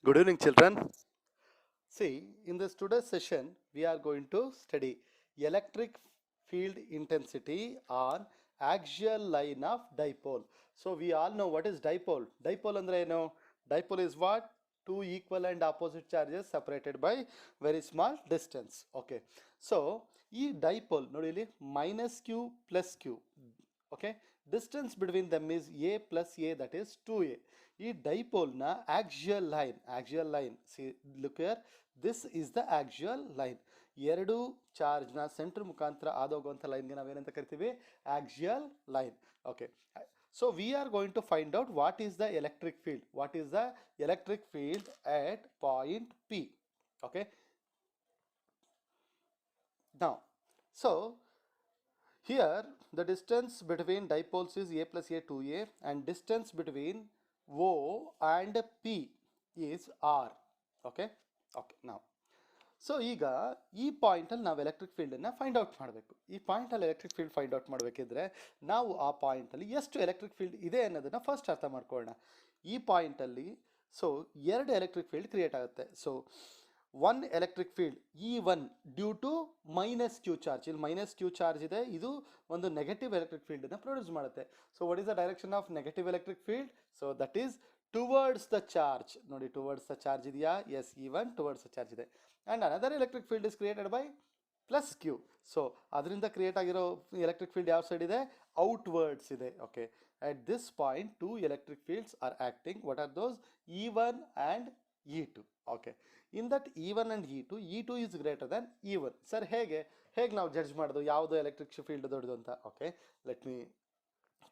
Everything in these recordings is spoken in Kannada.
Good evening, children. See, in this today's session, we are going to study electric field intensity on axial line of dipole. So, we all know what is dipole. Dipole andre eno? Dipole is what? Two equal and opposite charges separated by very small distance. Okay. So, ಈ dipole ನೋಡಿ ಇಲ್ಲಿ minus q plus q. Okay. Distance between them is a plus a, that is 2a. ಈ ಡೈಪೋಲ್ನ axial line see look here, this is the axial line. ಎರಡು ಚಾರ್ಜ್ನ ಸೆಂಟರ್ ಮುಖಾಂತರ ಆದೋಗುವಂಥ ಲೈನ್ಗೆ ನಾವೇನಂತ ಕರಿತೀವಿ? Axial line. Okay, so we are going to find out what is the electric field. What is the electric field at point P. Okay, now so here the distance between dipoles is a plus a 2a, and distance between O and P is R. Okay, okay, now so ಈಗ ಈ ಪಾಯಿಂಟಲ್ಲಿ ನಾವು ಎಲೆಕ್ಟ್ರಿಕ್ ಫೀಲ್ಡನ್ನು ಫೈಂಡ್ ಔಟ್ ಮಾಡಬೇಕು. ಈ ಪಾಯಿಂಟಲ್ಲಿ ಎಲೆಕ್ಟ್ರಿಕ್ ಫೀಲ್ಡ್ ಫೈಂಡ್ ಔಟ್ ಮಾಡಬೇಕಿದ್ರೆ ನಾವು ಆ ಪಾಯಿಂಟಲ್ಲಿ ಎಷ್ಟು ಎಲೆಕ್ಟ್ರಿಕ್ ಫೀಲ್ಡ್ ಇದೆ ಅನ್ನೋದನ್ನು ಫಸ್ಟ್ ಅರ್ಥ ಮಾಡ್ಕೊಳ್ಳೋಣ. ಈ ಪಾಯಿಂಟಲ್ಲಿ ಸೊ ಎರಡು ಎಲೆಕ್ಟ್ರಿಕ್ ಫೀಲ್ಡ್ ಕ್ರಿಯೇಟ್ ಆಗುತ್ತೆ. So one electric field E1 due to minus Q charge. ಇಲ್ಲಿ ಮೈನಸ್ ಕ್ಯೂ ಚಾರ್ಜ್ ಇದೆ, ಇದು ಒಂದು ನೆಗೆಟಿವ್ ಎಲೆಕ್ಟ್ರಿಕ್ ಫೀಲ್ಡನ್ನು ಪ್ರೊಡ್ಯೂಸ್ ಮಾಡುತ್ತೆ. So what is the direction of negative electric field? So that is towards the charge. ನೋಡಿ, ಟುವರ್ಡ್ಸ್ ದ ಚಾರ್ಜ್ ಇದೆಯಾ? Yes, E1 towards the charge ಇದೆ. And another electric field is created by plus Q. So ಅದರಿಂದ ಕ್ರಿಯೇಟ್ ಆಗಿರೋ ಎಲೆಕ್ಟ್ರಿಕ್ ಫೀಲ್ಡ್ ಯಾವ ಸೈಡ್ ಇದೆ? ಔಟ್ವರ್ಡ್ಸ್ ಇದೆ. Okay, at this point two electric fields are acting. What are those? E1 and E2. Okay, in that E1 and E2 is greater than E1. Sir ಹೇಗೆ ನಾವು ಜಡ್ಜ್ ಮಾಡೋದು ಯಾವುದು ಎಲೆಕ್ಟ್ರಿಕ್ ಫೀಲ್ಡ್ ದೊಡ್ಡದು ಅಂತ? Okay, let me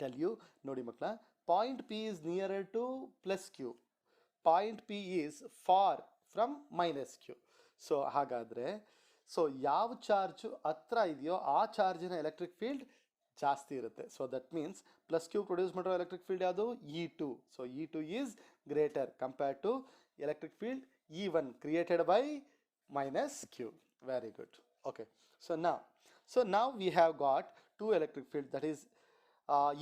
tell you. ನೋಡಿ ಮಕ್ಕಳ, point P is nearer to plus Q. Point P is far from minus Q. So ಹಾಗಾದರೆ ಸೊ ಯಾವ ಚಾರ್ಜು ಹತ್ರ ಇದೆಯೋ ಆ ಚಾರ್ಜಿನ ಎಲೆಕ್ಟ್ರಿಕ್ ಫೀಲ್ಡ್ ಜಾಸ್ತಿ ಇರುತ್ತೆ. So that means plus Q produce ಮಾಡಿರೋ ಎಲೆಕ್ಟ್ರಿಕ್ ಫೀಲ್ಡ್ ಯಾವುದು? E2. So E2 is greater compared to electric field E1 created by minus Q. Very good. Okay, so now we have got two electric field, that is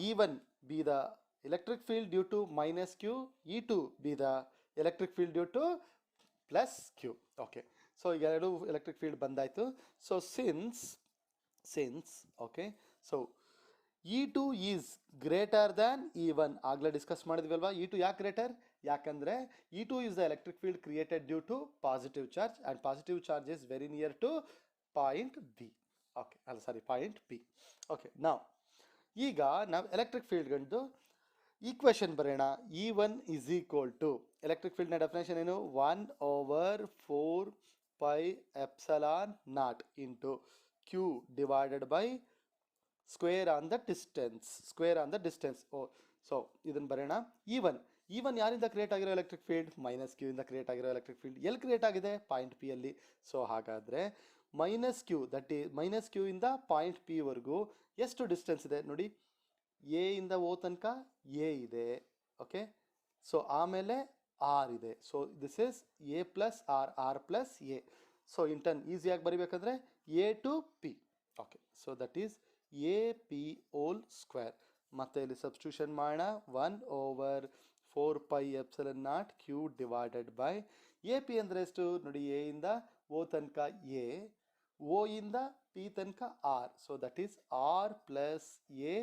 E1 be the electric field due to minus Q, E2 be the electric field due to plus Q. Okay, so ಎರಡು ಎಲೆಕ್ಟ್ರಿಕ್ ಫೀಲ್ಡ್ ಬಂದಾಯಿತು. So since okay, so E2 is greater than E1. ಆಗಲೇ ಡಿಸ್ಕಸ್ ಮಾಡಿದ್ವಲ್ವಾ? E2 ಯಾಕೆ ಗ್ರೇಟರ್? ಯಾಕಂದರೆ E2 is the electric field created due to positive charge, and positive charge is very near to point B. Okay, ಅಲ್ಲ ಸಾರಿ, ಪಾಯಿಂಟ್ ಪಿ. ಓಕೆ, ಈಗ ನಾವು ಎಲೆಕ್ಟ್ರಿಕ್ ಫೀಲ್ಡ್ಗಳದ್ದು ಈಕ್ವೇಷನ್ ಬರೋಣ. E1 is equal to, electric ಫೀಲ್ಡ್ನ ಡೆಫಿನೇಷನ್ ಏನು? 1/4πε0 into Q divided by square on the distance. So ಇದನ್ನು ಬರೋಣ. E1 ಯಾರಿಂದ ಕ್ರಿಯೇಟ್ ಆಗಿರೋ ಎಲೆಕ್ಟ್ರಿಕ್ ಫೀಲ್ಡ್? ಮೈನಸ್ ಕ್ಯೂ ಇಂದ ಕ್ರಿಯೇಟ್ ಆಗಿರೋ ಎಲೆಕ್ಟ್ರಿಕ್ ಫೀಲ್ಡ್ ಎಲ್ಲಿ ಕ್ರಿಯೇಟ್ ಆಗಿದೆ? ಪಾಯಿಂಟ್ ಪಿ ಅಲ್ಲಿ. ಸೊ ಹಾಗಾದರೆ ಮೈನಸ್ ಕ್ಯೂ, ದಟ್ ಈ ಮೈನಸ್ ಕ್ಯೂ ಇಂದ ಪಾಯಿಂಟ್ ಪಿ ವರೆಗೂ ಎಷ್ಟು ಡಿಸ್ಟೆನ್ಸ್ ಇದೆ ನೋಡಿ? ಎ ಇಂದ ಓ ತನಕ ಎ ಇದೆ. ಓಕೆ, ಸೊ ಆಮೇಲೆ ಆರ್ ಇದೆ. So this is a plus r plus a. So in turn ಈಸಿಯಾಗಿ ಬರಿಬೇಕಂದ್ರೆ a to P. Okay, so that is a P whole square. ಮತ್ತೆ ಇಲ್ಲಿ ಸಬ್ಸ್ಟಿಟ್ಯೂಷನ್ ಮಾಡೋಣ. 1/4πε0 Q divided by a P ಅಂದರೆ ಎಷ್ಟು ನೋಡಿ? ಎ ಇಂದ ಓ ತನಕ ಎ, ಓ ಇಂದ ಪಿ ತನಕ R. So that is R plus A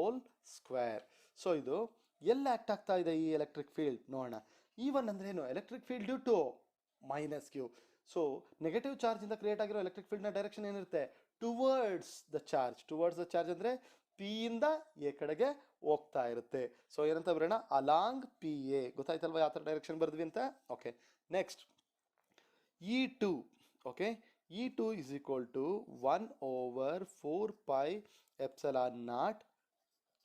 whole square. ಸೊ ಇದು ಎಲ್ಲಿ ಆ್ಯಕ್ಟ್ ಆಗ್ತಾ ಇದೆ ಈ ಎಲೆಕ್ಟ್ರಿಕ್ ಫೀಲ್ಡ್ ನೋಡೋಣ. E1 ಅಂದ್ರೆ ಏನು? Electric field due to minus Q. So negative ಚಾರ್ಜಿಂದ ಕ್ರಿಯೇಟ್ ಆಗಿರೋ ಎಲೆಕ್ಟ್ರಿಕ್ ಫೀಲ್ಡ್ನ ಡೈರೆಕ್ಷನ್ ಏನಿರುತ್ತೆ? ಟುವರ್ಡ್ಸ್ ದ ಚಾರ್ಜ್ ಅಂದರೆ ಪಿ ಇಂದ ಎ ಕಡೆಗೆ ಹೋಗ್ತಾ ಇರುತ್ತೆ. ಸೊ ಏನಂತ ಬರೋಣ? Along P A. ಗೊತ್ತಾಯ್ತಲ್ವ ಯಾವ ಥರ ಡೈರೆಕ್ಷನ್ ಬರೆದ್ವಿ ಅಂತ? Okay, next E2. Okay, E2 is equal to 1/4πε0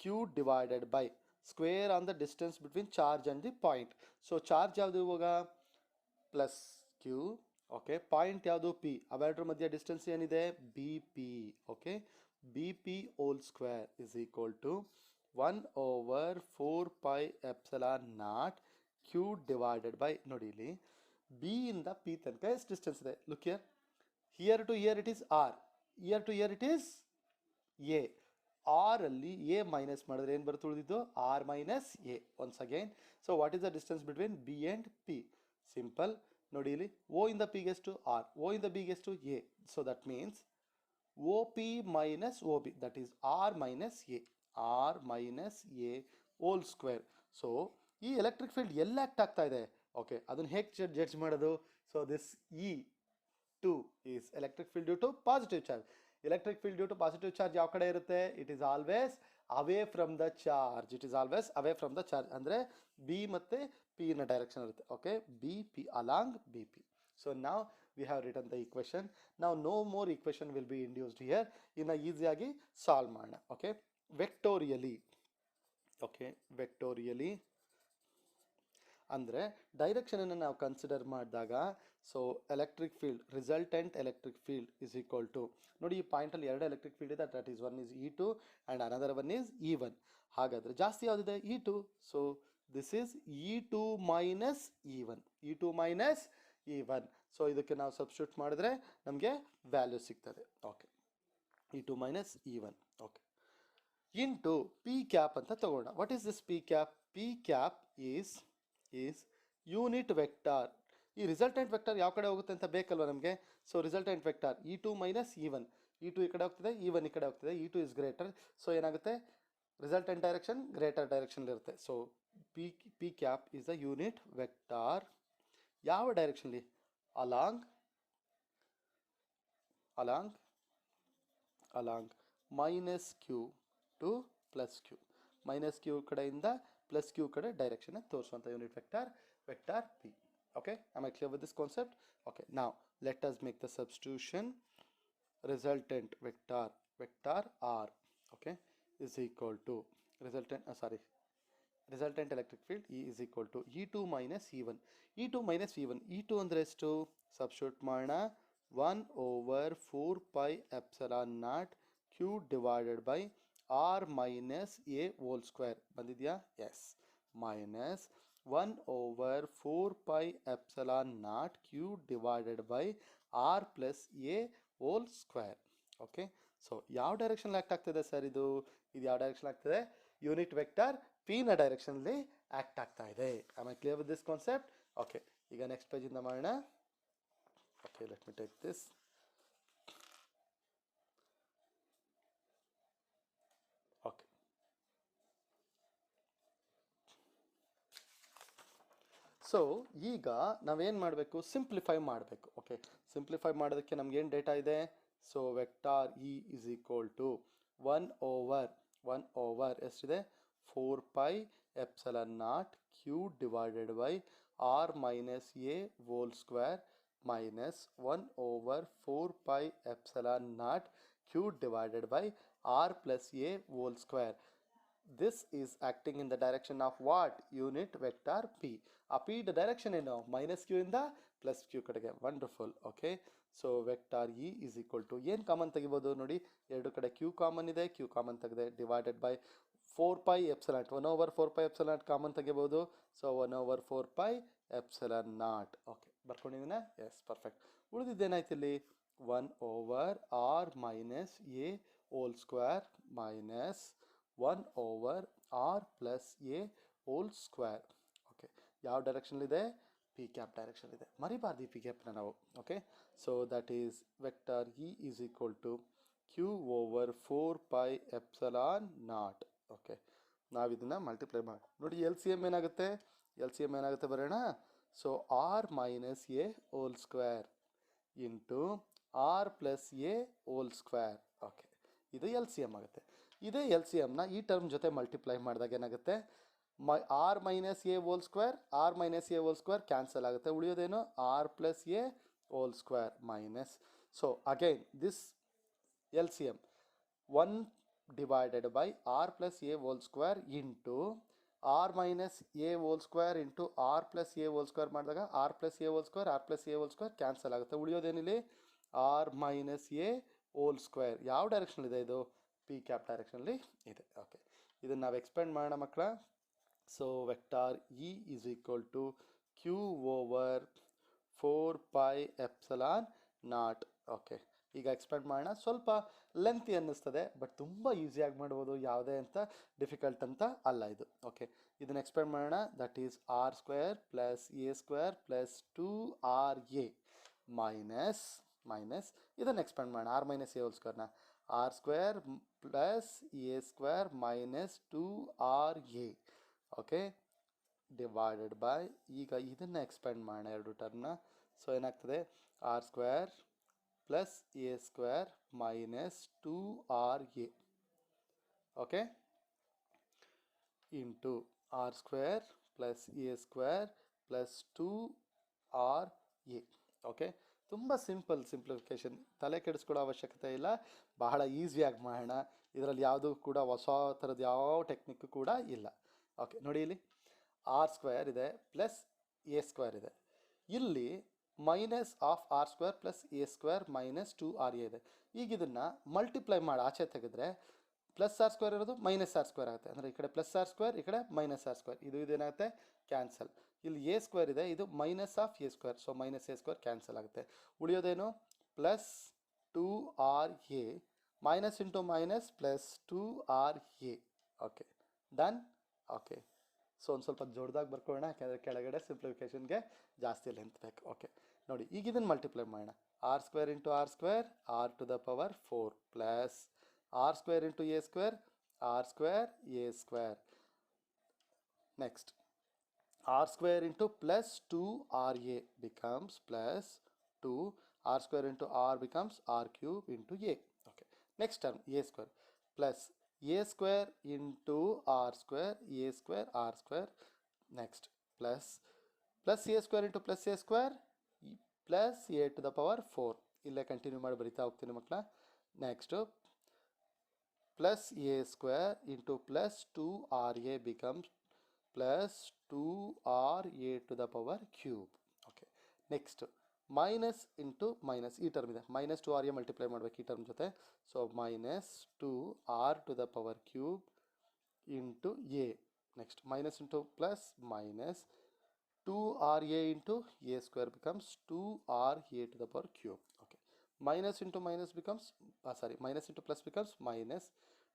Q divided by square on the distance between charge and the point. So charge ಯಾವುದು ಇವಾಗ? Plus Q. ಓಕೆ, ಪಾಯಿಂಟ್ ಯಾವುದು? ಪಿ. ಅವೆರಡರ ಮಧ್ಯೆ ಡಿಸ್ಟೆನ್ಸ್ ಏನಿದೆ? B P. Okay, B P whole square is equal to 1/4πε0 Q divided by, ನೋಡಿ ಇಲ್ಲಿ ಬಿ ಇಂದ ಪಿ ತನಕ ಎಷ್ಟು ಡಿಸ್ಟೆನ್ಸ್ ಇದೆ? Look here to here it is r, here to here it is a. R ಅಲ್ಲಿ ಎ ಮೈನಸ್ ಮಾಡಿದ್ರೆ ಏನು ಬರುತ್ತೆ? ಉಳಿದಿದ್ದು r minus a. Once again, so what is the distance between B and P? Simple. ನೋಡಿ ಇಲ್ಲಿ ಓ ಇಂದ ಪಿಗೆ ಎಷ್ಟು ಆರ್, ಓ ಇಂದ ಬಿಗೆ ಎಷ್ಟು A. So that means O P minus O B, that is R minus A, R minus A whole square. So ಈ ಎಲೆಕ್ಟ್ರಿಕ್ ಫೀಲ್ಡ್ ಎಲ್ಲ ಆಕ್ಟ್ ಆಗ್ತಾ ಇದೆ. ಓಕೆ, ಅದನ್ನು ಹೇಗೆ ಜಡ್ಜ್ ಮಾಡೋದು? So this E two is electric field due to positive charge. Electric field due to positive charge ಯಾವ ಕಡೆ ಇರುತ್ತೆ? It is always away from the charge. It is always away from the charge ಅಂದರೆ ಬಿ ಮತ್ತು ಪಿ ನ ಡೈರೆಕ್ಷನ್ ಇರುತ್ತೆ. Okay, B P along B P. So ನಾವು we have written the equation. Now no more equation will be induced here. ಇನ್ನು ಈಸಿಯಾಗಿ ಸಾಲ್ವ್ ಮಾಡೋಣ. ಓಕೆ, ವೆಕ್ಟೋರಿಯಲಿ. ಓಕೆ, ವೆಕ್ಟೋರಿಯಲಿ ಅಂದರೆ ಡೈರೆಕ್ಷನನ್ನು ನಾವು ಕನ್ಸಿಡರ್ ಮಾಡಿದಾಗ, so electric field, resultant electric field is equal to, ನೋಡಿ ಈ ಪಾಯಿಂಟಲ್ಲಿ ಎರಡು ಎಲೆಕ್ಟ್ರಿಕ್ ಫೀಲ್ಡ್ ಇದೆ, that is one is E2 and another one is E1. ಹಾಗಾದರೆ ಜಾಸ್ತಿ ಯಾವುದಿದೆ? E2. So this is E2 minus E1, E2 minus E1. So ಇದಕ್ಕೆ ನಾವು ಸಬ್ಸ್ಟಿಟ್ಯೂಟ್ ಮಾಡಿದ್ರೆ ನಮಗೆ ವ್ಯಾಲ್ಯೂ ಸಿಗ್ತದೆ. Okay, E2 minus E1. Okay, into P cap ಅಂತ ತಗೋಣ. What is this P cap? P cap is unit vector. ಈ ರಿಸಲ್ಟೆಂಟ್ ವೆಕ್ಟಾರ್ ಯಾವ ಕಡೆ ಹೋಗುತ್ತೆ ಅಂತ ಬೇಕಲ್ವ ನಮಗೆ. So resultant vector E2 minus E1, E2 ಈ ಕಡೆ ಹೋಗ್ತಿದೆ, E1 ಈ ಕಡೆ ಹೋಗ್ತಿದೆ, E2 ಇಸ್ ಗ್ರೇಟರ್. ಸೊ ಏನಾಗುತ್ತೆ? ರಿಸಲ್ಟೆಂಟ್ ಡೈರೆಕ್ಷನ್ ಗ್ರೇಟರ್ ಡೈರೆಕ್ಷನ್ ಇರುತ್ತೆ. So P cap is the unit vector. ಯಾವ ಡೈರೆಕ್ಷನ್ಲಿ? Along minus Q to plus Q. Minus Q ಕಡೆಯಿಂದ ಪ್ಲಸ್ ಕ್ಯೂ ಕಡೆ ಡೈರೆಕ್ಷನ್ ತೋರಿಸುವಂಥ unit vector P. Okay, am I clear with this concept? Okay, now let us make the substitution. Resultant vector R, okay, is equal to resultant electric field E is equal to E2 minus E1. E2 minus E1. E2 ಅಂದರೆ ಎಷ್ಟು? ಸಬ್ಸ್ಟಿಟ್ಯೂಟ್ ಮಾಡೋಣ. 1 over 4 pi epsilon naught Q divided by R minus A whole square. ಬಂದಿದೆಯಾ? S. Minus 1 over 4 pi epsilon naught Q divided by R plus A whole square. Okay, so ಯಾವ ಡೈರೆಕ್ಷನ್ ಆ್ಯಕ್ಟ್ ಆಗ್ತದೆ ಸರ್ ಇದು ಯಾವ ಡೈರೆಕ್ಷನ್ ಆಗ್ತದೆ? ಯೂನಿಟ್ ವೆಕ್ಟರ್ ಪಿ ನ ಡೈರೆಕ್ಷನ್ಲಿ ಆ್ಯಕ್ಟ್ ಆಗ್ತಾ ಇದೆ. Am I clear with this concept? Okay, ಈಗ ನೆಕ್ಸ್ಟ್ ಪೇಜಿಂದ ಮಾಡೋಣ. Okay, let me take this. Okay, so ಈಗ ನಾವೇನು ಮಾಡಬೇಕು? ಸಿಂಪ್ಲಿಫೈ ಮಾಡಬೇಕು. ಓಕೆ, ಸಿಂಪ್ಲಿಫೈ ಮಾಡೋದಕ್ಕೆ ನಮ್ಗೇನು ಡೇಟಾ ಇದೆ? So vector E is equal to 1 over ಎಷ್ಟಿದೆ? 4 pi epsilon naught Q divided by R minus A whole square minus 1 over 4 pi epsilon naught Q divided by R plus A whole square. This is acting in the direction of what? Unit vector P. ಆ P ದ ಡೈರೆಕ್ಷನ್ ಏನು? ಮೈನಸ್ ಕ್ಯೂ ಇಂದ ಪ್ಲಸ್ ಕ್ಯೂ ಕಡೆಗೆ. Wonderful. Okay, so vector E is equal to ಏನು ಕಾಮನ್ ತೆಗಿಬೋದು? ನೋಡಿ, ಎರಡು ಕಡೆ ಕ್ಯೂ ಕಾಮನ್ ಇದೆ, ಕ್ಯೂ ಕಾಮನ್ ತೆಗೆದೆ, divided by 4 pi epsilon 1 over 4 pi epsilon common ತೆಗಿಬೋದು. So 1 over 4 pi epsilon naught. Okay, ಬರ್ಕೊಂಡಿದ್ದೀನ? Yes, perfect. ಉಳಿದಿದ್ದೇನಾಯ್ತು ಇಲ್ಲಿ? 1 over R minus A whole square minus 1 over R plus A whole square. Okay, ಯಾವ ಡೈರೆಕ್ಷನ್ಲಿದೆ? ಪಿ ಕ್ಯಾಪ್ ಡೈರೆಕ್ಷನ್ ಇದೆ. ಮರಿಬಾರ್ದು ಈ ಪಿ ಕ್ಯಾಪ್ನ ನಾವು. Okay, so that is vector E is equal to Q over 4 pi epsilon naught. Okay, ನಾವು ಇದನ್ನು ಮಲ್ಟಿಪ್ಲೈ ಮಾಡಿ ನೋಡಿ. ಎಲ್ ಸಿ ಎಮ್ ಏನಾಗುತ್ತೆ ಬರೋಣ. So R minus A whole square into R plus A whole square. Okay, ಇದು ಎಲ್ ಸಿ ಎಮ್ ಆಗುತ್ತೆ. ಇದೇ ಎಲ್ ಸಿ ಎಮ್ನ ಈ ಟರ್ಮ್ ಜೊತೆ ಮಲ್ಟಿಪ್ಲೈ ಮಾಡಿದಾಗ ಏನಾಗುತ್ತೆ? R minus A whole square cancel ಆಗುತ್ತೆ. ಉಳಿಯೋದೇನು? R plus A whole square minus. So again this L C M 1 divided by r plus a whole square into r minus a whole square into r plus a whole square ಮಾಡಿದಾಗ r plus a whole square cancel ಆಗುತ್ತೆ. ಉಳಿಯೋದೇನಿಲ್ಲಿ? r minus a whole square. ಯಾವ ಡೈರೆಕ್ಷನ್ ಇದೆ ಇದು? ಪಿ ಕ್ಯಾಪ್ ಡೈರೆಕ್ಷನ್ಲಿ ಇದೆ. ಓಕೆ, ಇದನ್ನು ನಾವು ಎಕ್ಸ್ಪೆಂಡ್ ಮಾಡೋಣ ಮಕ್ಕಳ. So vector E is equal to Q over 4 pi epsilon naught. Okay, ಈಗ ಎಕ್ಸ್ಪ್ಯಾಂಡ್ ಮಾಡೋಣ. ಸ್ವಲ್ಪ ಲೆಂತಿ ಅನ್ನಿಸ್ತದೆ, ಬಟ್ ತುಂಬ ಈಸಿಯಾಗಿ ಮಾಡ್ಬೋದು, ಯಾವುದೇ ಅಂತ ಡಿಫಿಕಲ್ಟ್ ಅಂತ ಅಲ್ಲ ಇದು. ಓಕೆ, ಇದನ್ನು ಎಕ್ಸ್ಪ್ಯಾಂಡ್ ಮಾಡೋಣ. That is r square plus a square plus 2ra minus ಇದನ್ನು ಎಕ್ಸ್ಪ್ಯಾಂಡ್ ಮಾಡೋಣ. ಆರ್ ಮೈನಸ್ ಎ ಹೋಲ್ ಸ್ಕ್ವೇರ್ನ r square plus a square minus 2ra. Okay, divided by, ಈಗ ಇದನ್ನು ಎಕ್ಸ್ಪ್ಯಾಂಡ್ ಮಾಡೋಣ ಎರಡು ಟರ್ಮ್ನ. ಸೊ ಏನಾಗ್ತದೆ, r square plus a square minus 2ra. Okay, into R square plus a square plus 2ra. Okay, ತುಂಬ ಸಿಂಪ್ಲಿಫಿಕೇಶನ್, ತಲೆ ಕೆಡಿಸ್ಕೊಳ್ಳೋ ಅವಶ್ಯಕತೆ ಇಲ್ಲ, ಬಹಳ ಈಸಿಯಾಗಿ ಮಾಡೋಣ. ಇದರಲ್ಲಿ ಯಾವುದೂ ಕೂಡ ಹೊಸ ಥರದ್ದು ಯಾವ ಟೆಕ್ನಿಕ್ ಕೂಡ ಇಲ್ಲ. ಓಕೆ, ನೋಡಿ ಇಲ್ಲಿ ಆರ್ ಸ್ಕ್ವೇರ್ ಇದೆ ಪ್ಲಸ್ ಎ ಸ್ಕ್ವೇರ್ ಇದೆ, ಇಲ್ಲಿ minus of r square plus a square minus 2ra ಇದೆ. ಈಗ ಇದನ್ನು ಮಲ್ಟಿಪ್ಲೈ ಮಾಡಿ ಆಚೆ ತೆಗೆದ್ರೆ ಪ್ಲಸ್ ಆರ್ ಸ್ಕ್ವೇರ್ ಇರೋದು ಮೈನಸ್ ಆರ್ ಸ್ಕ್ವೇರ್ ಆಗುತ್ತೆ. ಅಂದರೆ ಈ ಕಡೆ ಪ್ಲಸ್ ಆರ್ ಸ್ಕ್ವೇರ್, ಈ ಕಡೆ ಮೈನಸ್ ಆರ್ ಸ್ಕ್ವೇರ್, ಇದೇನಾಗುತ್ತೆ ಕ್ಯಾನ್ಸಲ್. ಇಲ್ಲಿ ಎ ಸ್ಕ್ವೇರ್ ಇದೆ, ಇದು minus of a square, so minus a square cancel ಆಗುತ್ತೆ. ಉಳಿಯೋದೇನು plus 2ra minus into minus plus 2ra. Okay, done. Okay, so ಒಂದು ಸ್ವಲ್ಪ ಜೋಡ್ದಾಗಿ ಬರ್ಕೊಳ್ಳೋಣ, ಯಾಕೆಂದರೆ ಕೆಳಗಡೆ ಸಿಂಪ್ಲಿಫಿಕೇಷನ್ಗೆ ಜಾಸ್ತಿ ಲೆಂತ್ ಬೇಕು. ಓಕೆ, ನೋಡಿ ಈಗ ಇದನ್ನು ಮಲ್ಟಿಪ್ಲೈ ಮಾಡೋಣ. R square into R square R to the power 4 plus R square into A square R square A square. Next r square into plus 2ra becomes plus 2 r square into r becomes r cube into a. Okay, next term a square plus a square into r square a square r square. Next plus a square into plus a square plus a to the power 4. ಇಲ್ಲೇ ಕಂಟಿನ್ಯೂ ಮಾಡಿ ಬರಿತಾ ಹೋಗ್ತೀನಿ ಮಕ್ಕಳ. Next plus a square into plus 2ra becomes plus 2ra to the power cube. Okay, next minus into minus, ಈ ಟರ್ಮ್ ಇದೆ, minus 2ra ಮಲ್ಟಿಪ್ಲೈ ಮಾಡಬೇಕು ಈ ಟರ್ಮ್ ಜೊತೆ. So minus 2r to the power cube into a. next minus into plus minus 2ra into a square becomes 2ra to the power cube. Okay, minus into minus becomes minus into plus becomes minus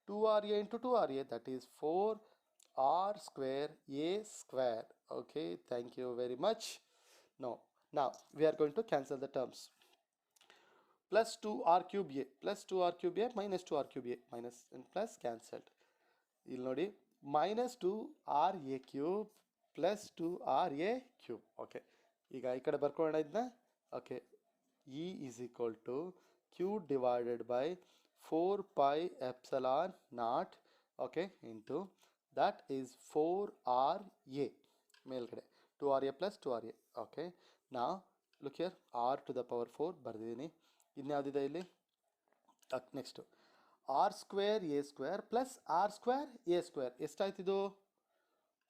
2ra into 2ra, that is 4r square a square. Okay, thank you very much. Now we are going to cancel the terms. Plus 2r cube a plus 2r cube a minus 2r cube a minus and plus cancelled. ಇಲ್ಲಿ ನೋಡಿ minus 2ra cube plus 2ra cube. Okay, ಈಗ ಈ ಕಡೆ ಬರ್ಕೊಳ್ಳೋಣ ಇದನ್ನ. Okay, e is equal to q divided by 4 pi epsilon naught. Okay, into that is 4ra ಮೇಲ್ಗಡೆ 2ra plus 2ra. Okay, now look here, r to the power 4 ಬರ್ದಿದ್ದೀನಿ. ಇನ್ಯಾವುದಿದೆ ಇಲ್ಲಿ? Next r square A square plus R square A square. ಎಷ್ಟಾಯ್ತಿದು?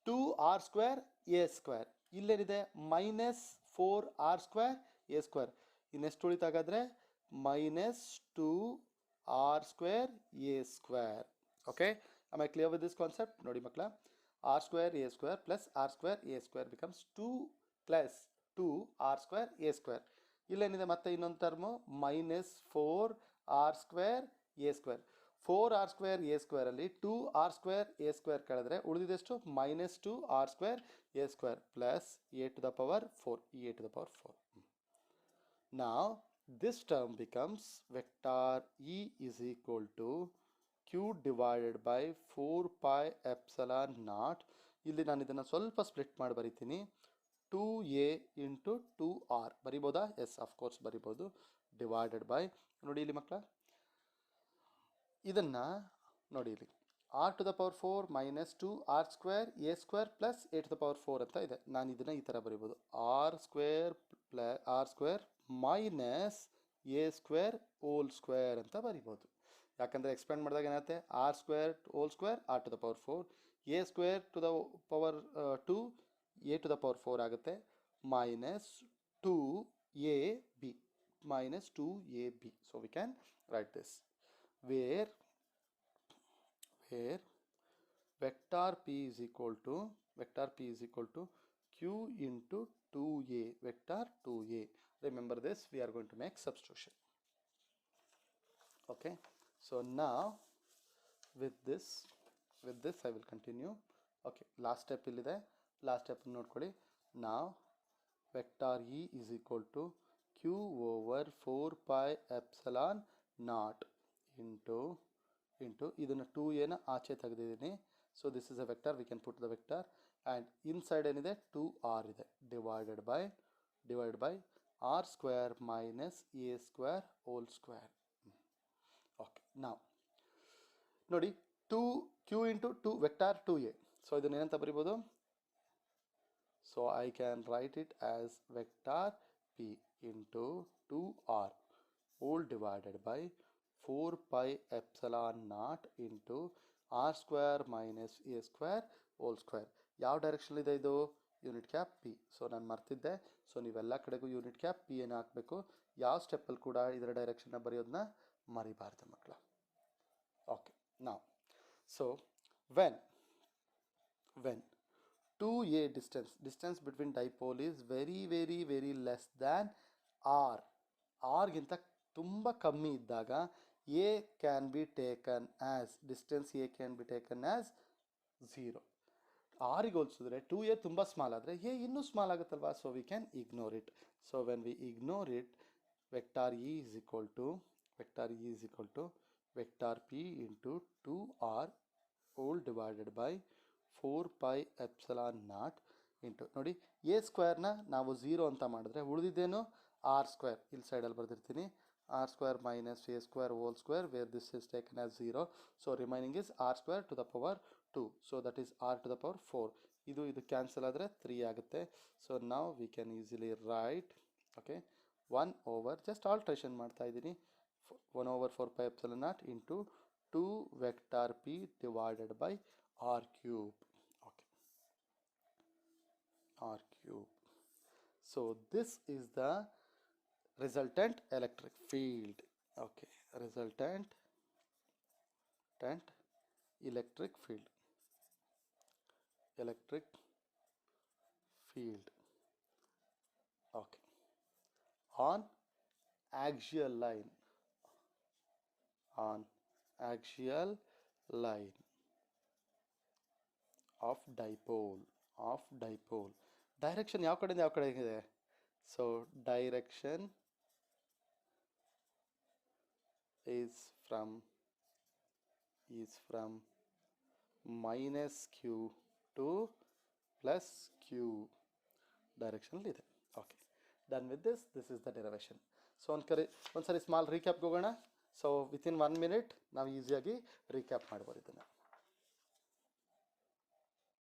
2r square A square. ಇಲ್ಲೇನಿದೆ minus 4r square A square. ಇನ್ನೆಷ್ಟು ಉಳಿತಾಗಾದರೆ minus 2r square A square. Okay, am I clear with this concept? ನೋಡಿ ಮಕ್ಕಳ, r square a square plus r square a square becomes 2 plus 2r square a square. ಇಲ್ಲೇನಿದೆ ಮತ್ತೆ ಇನ್ನೊಂದು term minus 4r square A square. 4r square a ಸ್ಕ್ವೇರಲ್ಲಿ 2r ಸ್ಕ್ವೇರ್ ಎ ಸ್ಕ್ವೇರ್ ಕಳೆದ್ರೆ ಉಳಿದಿದೆಷ್ಟು? Minus 2r square A square plus a to the power 4 a to the power 4. Now this term becomes vector e is equal to q divided by 4 pi epsilon naught. ಇಲ್ಲಿ ನಾನು ಇದನ್ನು ಸ್ವಲ್ಪ ಸ್ಪ್ಲಿಟ್ ಮಾಡಿ ಬರಿತೀನಿ. 2a ಇಂಟು 2r ಬರಿಬೋದಾ? ಎಸ್, ಅಫ್ಕೋರ್ಸ್ ಬರಿಬೋದು. ಡಿವೈಡೆಡ್ ಬೈ, ನೋಡಿ ಇಲ್ಲಿ ಮಕ್ಕಳ, ಇದನ್ನು ನೋಡಿ ಇಲ್ಲಿ r to the power 4 minus 2r square A square plus a to the power 4 ಅಂತ ಇದೆ. ನಾನು ಇದನ್ನು ಈ ಥರ ಬರಿಬೋದು, r square minus a square whole square ಅಂತ ಬರಿಬೋದು. ಯಾಕಂದರೆ ಎಕ್ಸ್ಪ್ಯಾಂಡ್ ಮಾಡಿದಾಗ ಏನಾಗುತ್ತೆ, r square whole square R to the power 4, a square to the power 2 a to the power 4 ಆಗುತ್ತೆ, minus 2ab minus 2ab. So we can write this where vector p is equal to q into 2a, vector 2a. Remember this, we are going to make substitution. Okay, so now with this I will continue. Okay, last step illide, last step nodಕೊಳ್ಳಿ. Now vector E is equal to q over 4 pi epsilon naught into ಇದನ್ನು 2a ನ ಆಚೆ ತೆಗೆದಿದ್ದೀನಿ. So this is a vector, we can put the vector and inside ಏನಿದೆ 2r ಇದೆ, divided by r square minus a square whole square. Okay, ನಾವು ನೋಡಿ 2q into 2 vector 2a. So ಇದನ್ನು ಏನಂತ ಬರಿಬೋದು? So I can write it as vector p into 2r whole divided by 4 pi epsilon naught into r square minus a square whole square. ಯಾವ ಡೈರೆಕ್ಷನ್ ಇದೆ ಇದು? Unit cap p. ಸೊ ನಾನು ಮರ್ತಿದ್ದೆ. ಸೊ ನೀವೆಲ್ಲ ಕಡೆಗೂ ಯೂನಿಟ್ ಕ್ಯಾಪ್ p ಏನು ಹಾಕಬೇಕು. ಯಾವ ಸ್ಟೆಪ್ಪಲ್ಲಿ ಕೂಡ ಇದರ ಡೈರೆಕ್ಷನ್ನ ಬರೆಯೋದನ್ನ ಮರಿಬಾರ್ದು ಮಕ್ಕಳ. ಓಕೆ, ನಾವು so when 2a distance between dipole is very less than r ಗಿಂತ ತುಂಬ ಕಮ್ಮಿ ಇದ್ದಾಗ a can be taken as distance a can be taken as 0. rಗೆ ಹೋಲಿಸಿದ್ರೆ 2a ತುಂಬ ಸ್ಮಾಲ್ ಆದರೆ a ಇನ್ನೂ ಸ್ಮಾಲ್ ಆಗುತ್ತಲ್ವಾ. So we can ignore it. So when we ignore it, vector e is equal to vector p into 2r whole divided by 4 pi epsilon naught into ನೋಡಿ a ಸ್ಕ್ವೇರ್ನ ನಾವು 0 ಅಂತ ಮಾಡಿದ್ರೆ ಉಳಿದಿದ್ದೇನು r ಸ್ಕ್ವೇರ್. ಇಲ್ಲಿ ಸೈಡಲ್ಲಿ ಬರೆದಿರ್ತೀನಿ, r square minus a square whole square, where this is taken as 0. So remaining is r square to the power 2. So that is r to the power 4. ಇದು cancel ಆದರೆ 3 ಆಗುತ್ತೆ. So now we can easily write, okay, 1 over, just alteration ಮಾಡ್ತಾ ಇದ್ದೀನಿ, 1 over 4 pi epsilon naught into 2 vector p divided by r cube. Okay, r cube. So this is the resultant electric field. Okay, resultant electric field okay, on axial line of dipole. Direction ಯಾವ ಕಡೆಯಿಂದ ಯಾವ ಕಡೆ ಇದೆ? So direction is from minus q to plus q direction ಇದೆ. Okay, done with this is the derivation. So ಒಂದ್ಸರಿ ಸ್ಮಾಲ್ ರೀಕ್ಯಾಪ್ ಹೋಗೋಣ. ಸೊ ವಿತಿನ್ 1 minute ನಾವು ಈಸಿಯಾಗಿ ರೀಕ್ಯಾಪ್ ಮಾಡ್ಬೋದು ಇದನ್ನು.